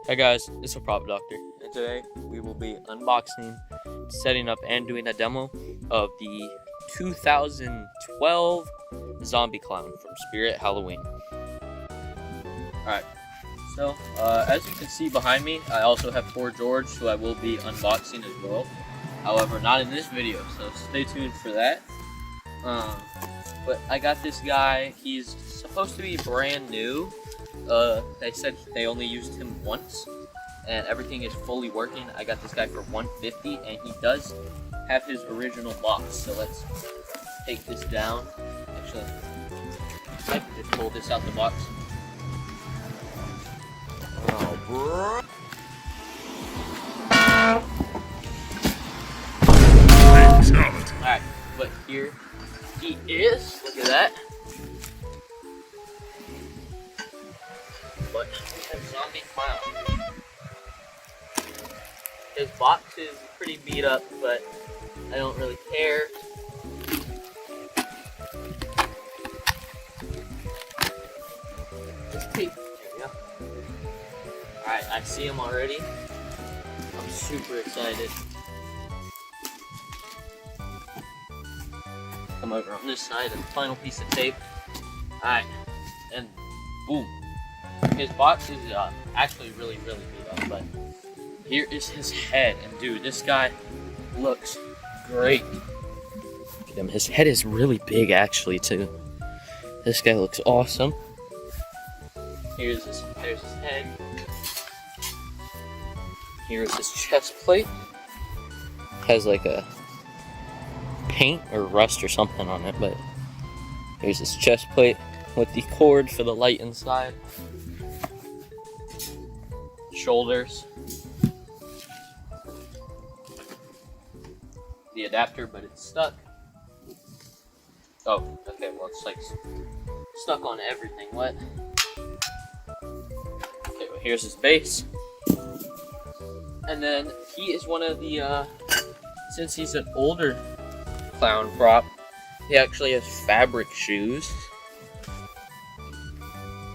Hey guys, it's a Prop Doctor, and today we will be unboxing, setting up, and doing a demo of the 2012 Zombie Clown from Spirit Halloween. Alright, so as you can see behind me, I also have Poor George, who I will be unboxing as well. However, not in this video, so stay tuned for that. But I got this guy. He's supposed to be brand new. They said they only used him once, and everything is fully working. I got this guy for $150, and he does have his original box. So let's take this down. Actually, I can just pull this out the box. Oh, bro. Alright, but here he is. Look at that. But we have Zombie Clown. His box is pretty beat up, but I don't really care. Just tape. There we go. Alright, I see him already. I'm super excited. Come over on this side and final piece of tape. Alright, and boom. His box is actually really beat up, but here is his head, and dude, this guy looks great. Look at him. His head is really big actually too. This guy looks awesome. There's his head. Here's his chest plate. Has like a paint or rust or something on it, but here's his chest plate with the cord for the light inside. Shoulders, the adapter, but it's stuck. Oh, okay, well it's like stuck on everything. What? Okay, well here's his base. And then he is one of the, since he's an older clown prop, he actually has fabric shoes.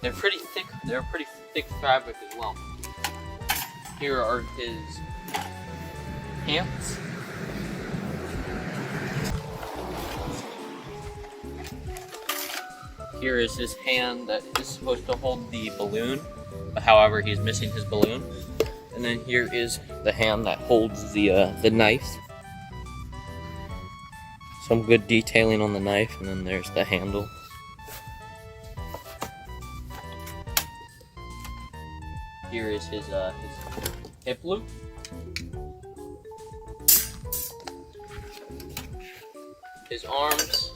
They're pretty thick fabric as well. Here are his pants. Here is his hand that is supposed to hold the balloon, but however he's missing his balloon. And then here is the hand that holds the knife. Some good detailing on the knife, and then there's the handle. Here is his hip loop. His arms.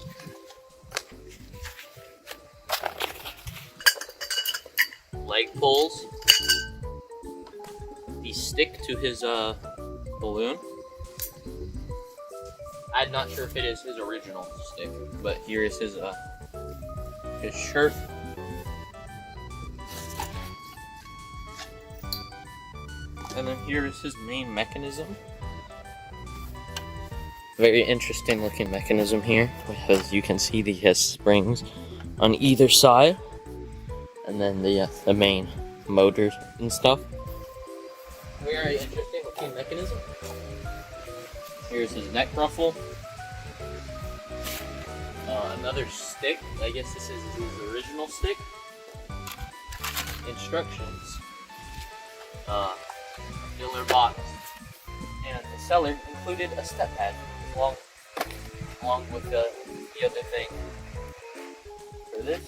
Leg pulls. The stick to his balloon. I'm not sure if it is his original stick, but here is his shirt. And then here is his main mechanism. Very interesting looking mechanism here, because you can see he has springs on either side, and then the main motors and stuff. Very interesting looking mechanism. Here's his neck ruffle. Another stick. I guess this is his original stick. Instructions. Filler box, and the seller included a step pad along with the other thing for this.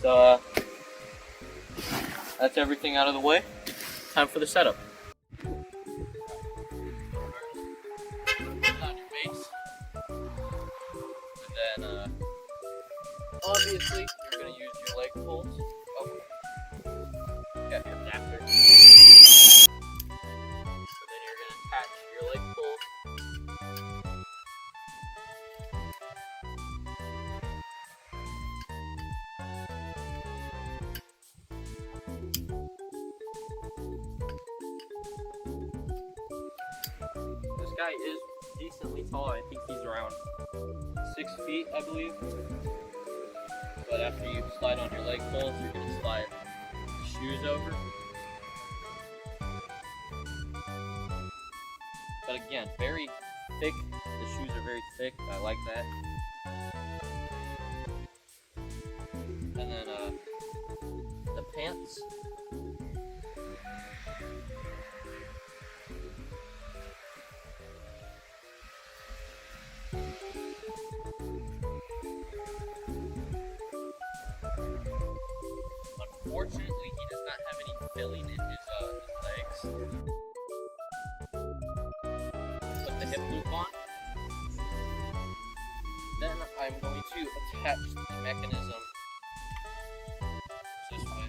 So that's everything out of the way. Time for the setup. Put on your base, and then obviously you're gonna use your leg pulls. Oh, got your adapter. This guy is decently tall. I think he's around 6 feet, I believe. But after you slide on your leg pulls, you're going to slide the shoes over. But again, very thick. The shoes are very thick. I like that. And then the pants. Unfortunately, he does not have any filling in his legs. Put the hip loop on. Then I'm going to attach the mechanism this way.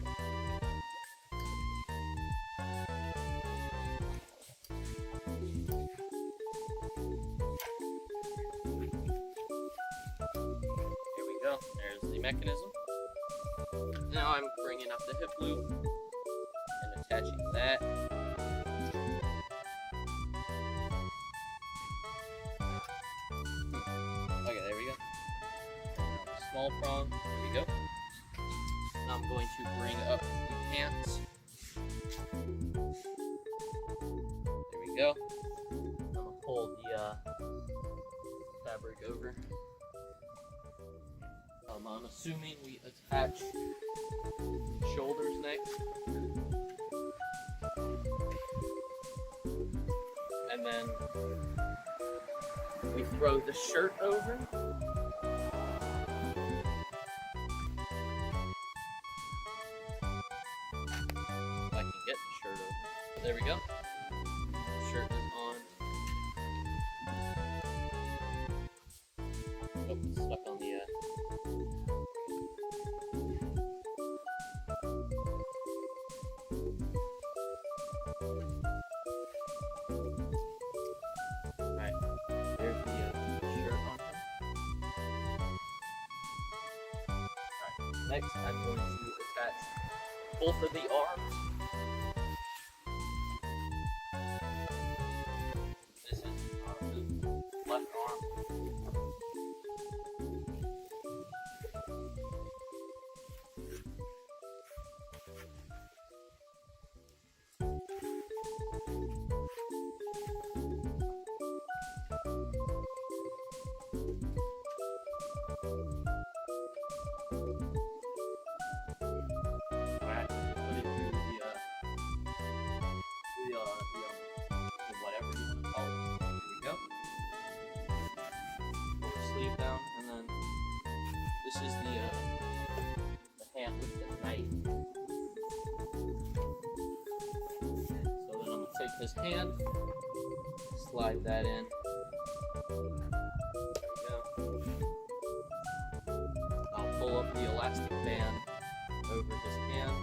Here we go. There's the mechanism. Now I'm bringing up the hip loop and attaching that. Okay, there we go. Now the small prong, there we go. Now I'm going to bring up the pants. There we go. I'm gonna pull the fabric over. I'm assuming we attach shoulders next. And then we throw the shirt over. If I can get the shirt over. There we go. Shirt is on. Oh, it's stuck on the Alright, there's the shirt on him. Alright, next I'm going to attach both of the arms. This is the left arm. Whatever you want to call it. Here we go. Pull the sleeve down, and then this is the hand with the knife. So then I'm gonna take his hand, slide that in. There we go. I'll pull up the elastic band over his hand.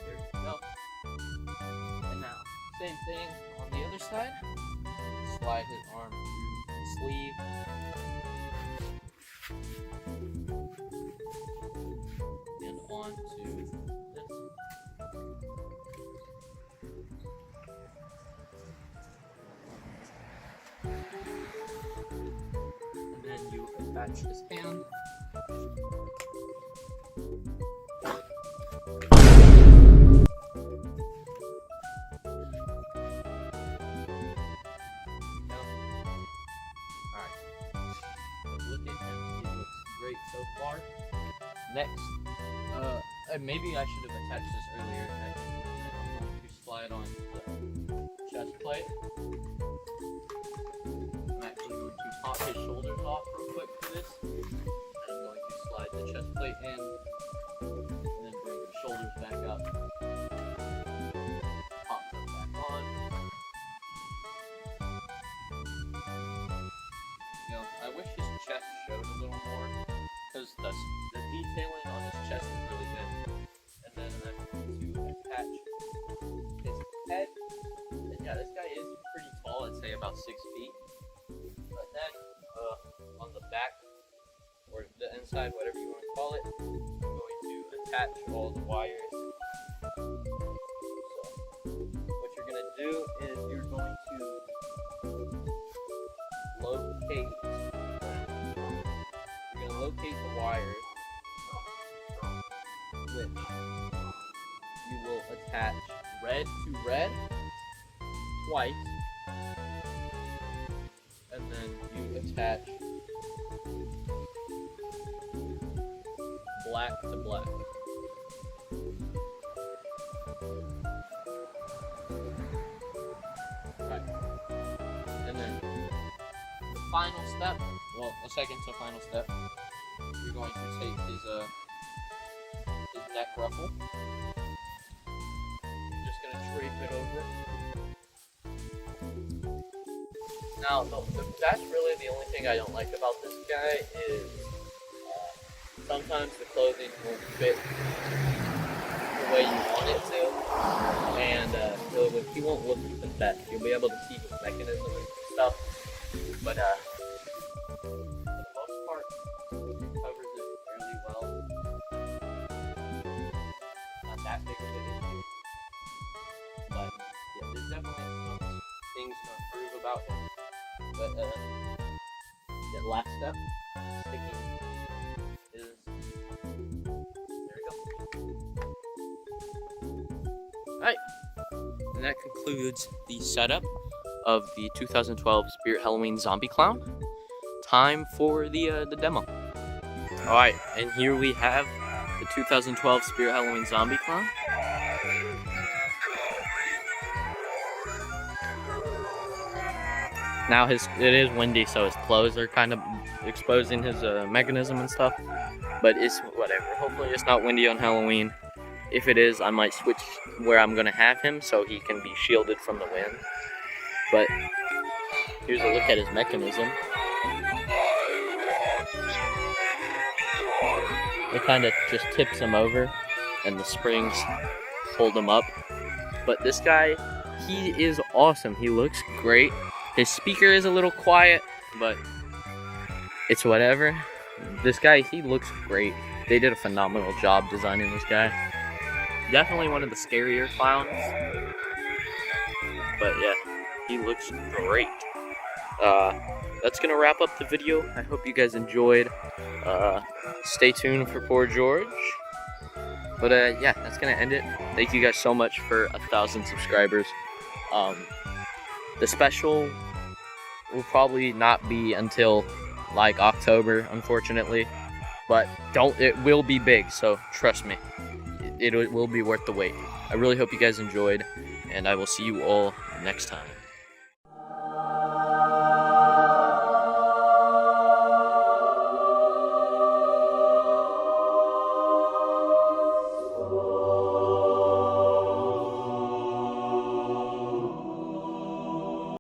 There we go. And now, same thing on the other side. Slide his arm through the sleeve. And onto this. And then you attach his hand. So far. Next, maybe I should have attached this earlier. I'm going to slide on the chest plate. I'm actually going to pop his shoulders off real quick for this. And I'm going to slide the chest plate in, and then bring the shoulders back up. Pop them back on. You know, I wish his chest showed a little more. Because the detailing on his chest is really good. And then I'm going to attach his head. And yeah, this guy is pretty tall, I'd say about 6 feet. But then on the back, or the inside, whatever you want to call it, I'm going to attach all the wires. So, what you're going to do is you're going to locate the wires, which you will attach red to red twice, attach black to black. Right. And then the final step, well, the second to final step, you're going to take his neck ruffle. Just gonna drape it over. Now, that's really the only thing I don't like about this guy is sometimes the clothing won't fit the way you want it to, and he won't look the best. You'll be able to see his mechanism and stuff, but for the most part, it covers it fairly well. Not that big of an issue, but yeah, there's definitely some things to improve about him. But the last step, sticking, is there we go. Alright, and that concludes the setup of the 2012 Spirit Halloween Zombie Clown. Time for the demo. Alright, and here we have the 2012 Spirit Halloween Zombie Clown. Now it is windy, so his clothes are kind of exposing his mechanism and stuff, but it's whatever. Hopefully it's not windy on Halloween. If it is, I might switch where I'm gonna have him so he can be shielded from the wind. But here's a look at his mechanism. It kind of just tips him over and the springs hold him up. But this guy, he is awesome. He looks great. His speaker is a little quiet, but it's whatever. This guy, he looks great. They did a phenomenal job designing this guy. Definitely one of the scarier clowns. But yeah, he looks great. That's gonna wrap up the video. I hope you guys enjoyed. Stay tuned for Poor George. But yeah, that's gonna end it. Thank you guys so much for 1,000 subscribers. The special will probably not be until like October, unfortunately, but it will be big, so trust me, it will be worth the wait. I really hope you guys enjoyed, and I will see you all next time.